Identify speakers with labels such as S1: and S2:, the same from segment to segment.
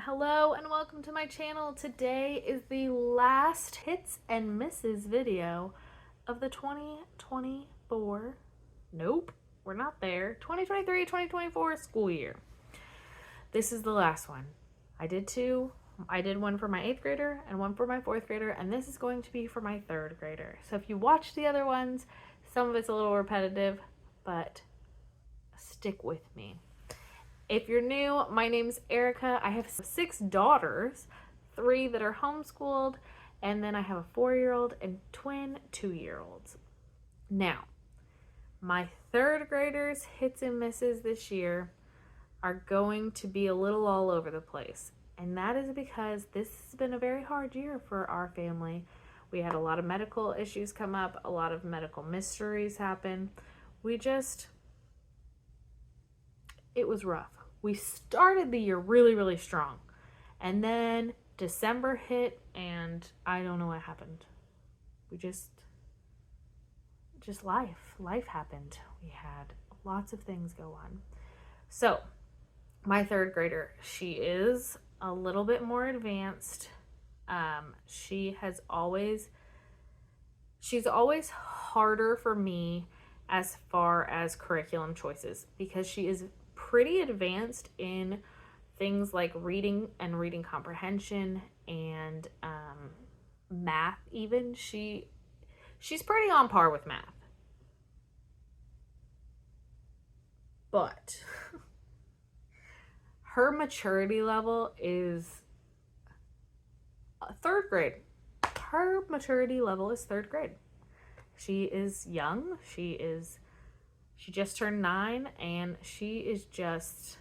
S1: Hello and welcome to my channel. Today is the last hits and misses video of the 2024, nope, we're not there, 2023-2024 school year. This is the last one. I did two. I did one for my 8th grader and one for my 4th grader, and this is going to be for my 3rd grader. So if you watch the other ones, some of it's a little repetitive, but stick with me. If you're new, my name's Erica. I have 6 daughters, 3 that are homeschooled, and then I have a 4-year-old and twin 2-year-olds. Now, my 3rd graders' hits and misses this year are going to be a little all over the place. And that is because this has been a very hard year for our family. We had a lot of medical issues come up, a lot of medical mysteries happen. It was rough. We started the year really, really strong. And then December hit and I don't know what happened. We just life happened. We had lots of things go on. So my 3rd grader, she is a little bit more advanced. She's always harder for me as far as curriculum choices because she is pretty advanced in things like reading and reading comprehension and math even. She's pretty on par with math. But her maturity level is 3rd grade. Her maturity level is 3rd grade. She is young. She just turned 9 and she is just,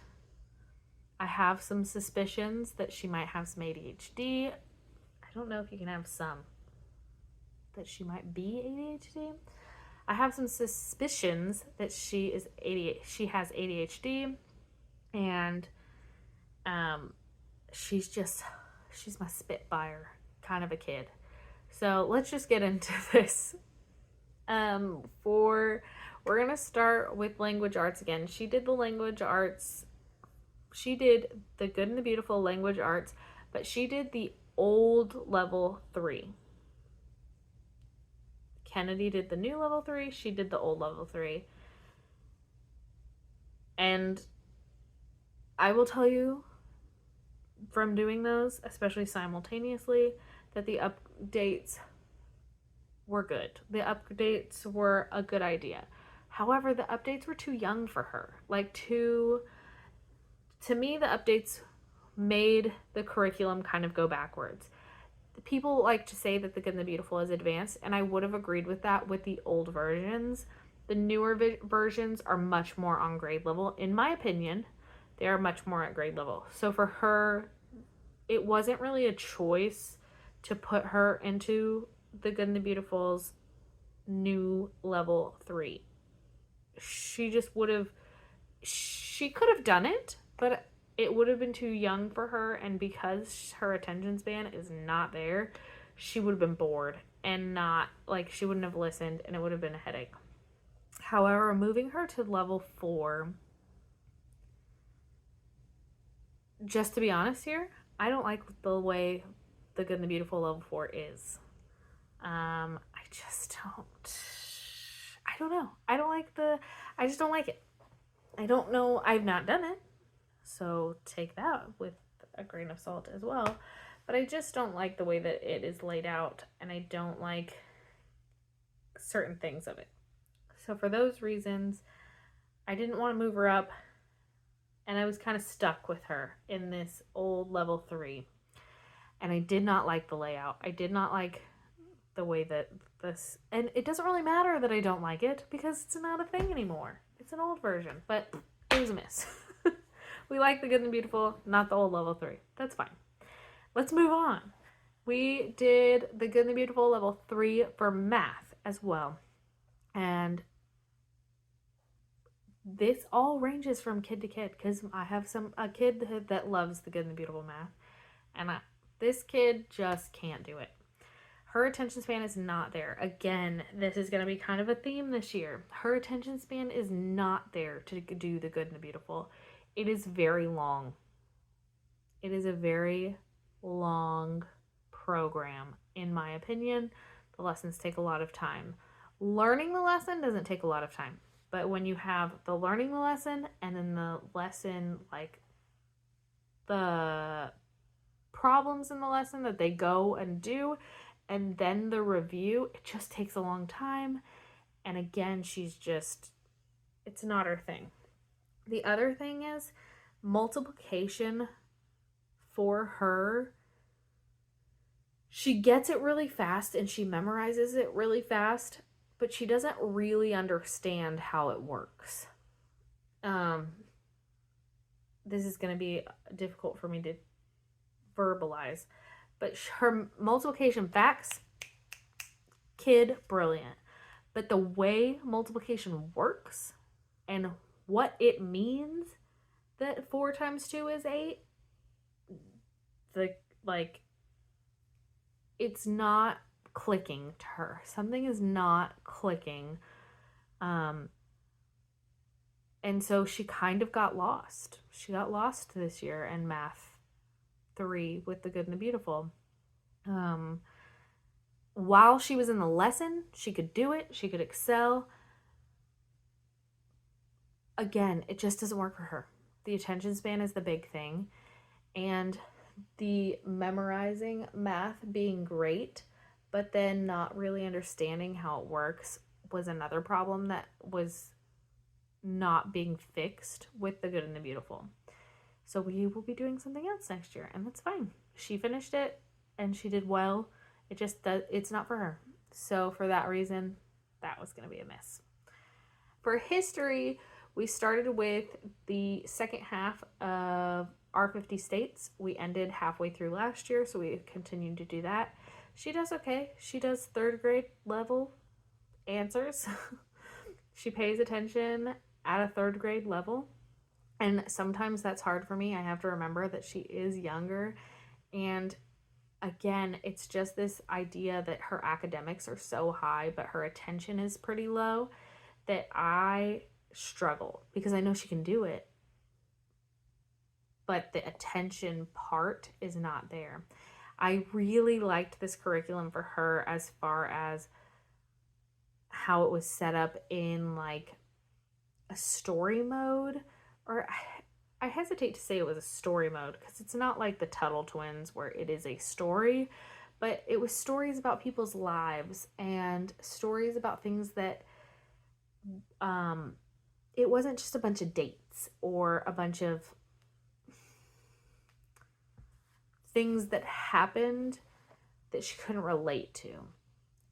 S1: I have some suspicions that she might have some ADHD. I don't know if you can have some, that she might be ADHD. I have some suspicions that she has ADHD, and she's my spitfire kind of a kid. So let's just get into this. We're gonna start with language arts again. She did the language arts. She did the Good and the Beautiful language arts, but she did the old level 3. Kennedy did the new level 3. She did the old level 3. And I will tell you from doing those, especially simultaneously, that the updates were good. The updates were a good idea. However, the updates were too young for her. To me, the updates made the curriculum kind of go backwards. People like to say that the Good and the Beautiful is advanced, and I would have agreed with that with the old versions. The newer versions are much more on grade level. In my opinion, they are much more at grade level. So for her, it wasn't really a choice to put her into the Good and the Beautiful's new level 3. She could have done it, but it would have been too young for her, and because her attention span is not there, she would have been bored and she wouldn't have listened, and it would have been a headache. However, moving her to level 4, just to be honest here, I don't like the way the Good and the Beautiful level 4 is. I just don't know. I just don't like it. I don't know. I've not done it. So take that with a grain of salt as well. But I just don't like the way that it is laid out, and I don't like certain things of it. So for those reasons, I didn't want to move her up, and I was kind of stuck with her in this old level 3. And I did not like the layout. I did not like the way that this, and it doesn't really matter that I don't like it because it's not a thing anymore. It's an old version, but it was a miss. We like the Good and the Beautiful, not the old level 3. That's fine. Let's move on. We did the Good and the Beautiful level 3 for math as well. And this all ranges from kid to kid, because I have a kid that loves the Good and the Beautiful math, and this kid just can't do it. Her attention span is not there. Again, this is going to be kind of a theme this year. Her attention span is not there to do the Good and the Beautiful. It is very long. It is a very long program, in my opinion. The lessons take a lot of time. Learning the lesson doesn't take a lot of time, but when you have the learning the lesson and then the lesson, like the problems in the lesson that they go and do, and then the review, it just takes a long time. And again, it's not her thing. The other thing is multiplication for her. She gets it really fast and she memorizes it really fast, but she doesn't really understand how it works. This is going to be difficult for me to verbalize, but her multiplication facts, kid, brilliant. But the way multiplication works and what it means that 4 times 2 is 8, it's not clicking to her. Something is not clicking. And so she kind of got lost. She got lost this year in Math 3 with the Good and the Beautiful. While she was in the lesson, she could do it. She could excel. Again, it just doesn't work for her. The attention span is the big thing. And the memorizing math being great, but then not really understanding how it works was another problem that was not being fixed with the Good and the Beautiful. So we will be doing something else next year, and that's fine. She finished it and she did well. It's not for her. So for that reason, that was going to be a miss. For history, we started with the second half of our 50 states. We ended halfway through last year, so we continued to do that. She does okay. She does 3rd grade level answers. She pays attention at a 3rd grade level. And sometimes that's hard for me. I have to remember that she is younger. And again, it's just this idea that her academics are so high, but her attention is pretty low, that I struggle because I know she can do it, but the attention part is not there. I really liked this curriculum for her as far as how it was set up in like a story mode, or I hesitate to say it was a story mode because it's not like the Tuttle Twins where it is a story, but it was stories about people's lives and stories about things that it wasn't just a bunch of dates or a bunch of things that happened that she couldn't relate to.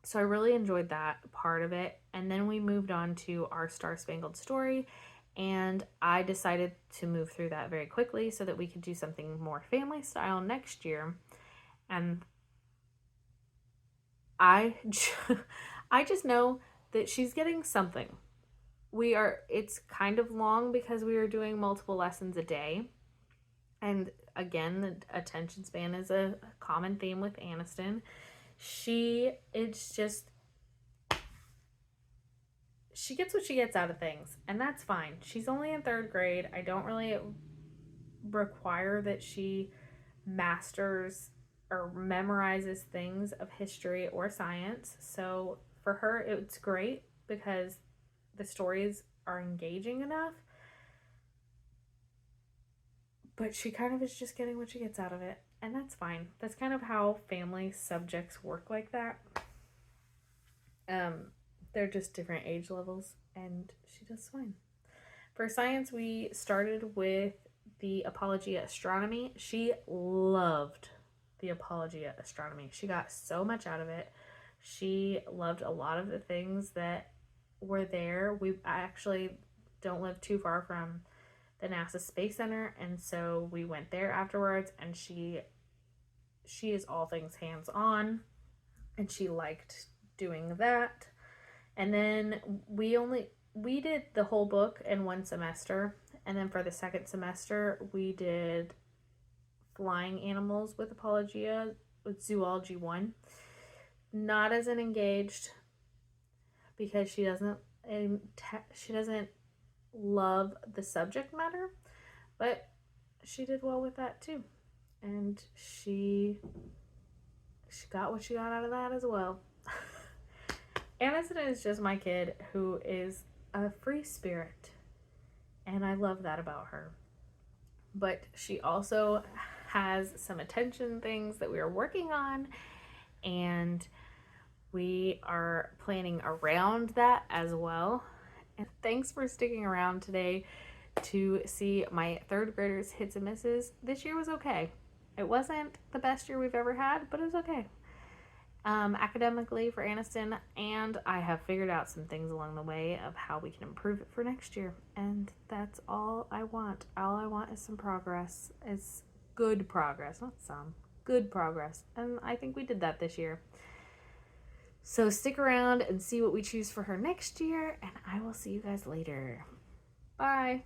S1: So I really enjoyed that part of it. And then we moved on to our Star Spangled Story, and I decided to move through that very quickly so that we could do something more family style next year. And I just know that she's getting something. It's kind of long because we are doing multiple lessons a day. And again, the attention span is a common theme with Aniston. She gets what she gets out of things, and that's fine. She's only in 3rd grade. I don't really require that she masters or memorizes things of history or science. So for her, it's great because the stories are engaging enough, but she kind of is just getting what she gets out of it, and that's fine. That's kind of how family subjects work like that. They're just different age levels, and she does fine. For science, we started with the Apologia Astronomy. She loved the Apologia Astronomy. She got so much out of it. She loved a lot of the things that were there. I actually don't live too far from the NASA Space Center, and so we went there afterwards, and she is all things hands-on, and she liked doing that. And then we did the whole book in one semester, and then for the second semester we did Flying Animals with Apologia with Zoology 1. Not as engaged because she doesn't love the subject matter, but she did well with that too. and she got what she got out of that as well. Aniston is just my kid who is a free spirit, and I love that about her. But she also has some attention things that we are working on, and we are planning around that as well. And thanks for sticking around today to see my third graders' hits and misses. This year was okay. It wasn't the best year we've ever had, but it was okay. Academically for Aniston, and I have figured out some things along the way of how we can improve it for next year, and that's all I want. All I want is some progress. It's good progress, not some, good progress, and I think we did that this year. So stick around and see what we choose for her next year, and I will see you guys later. Bye.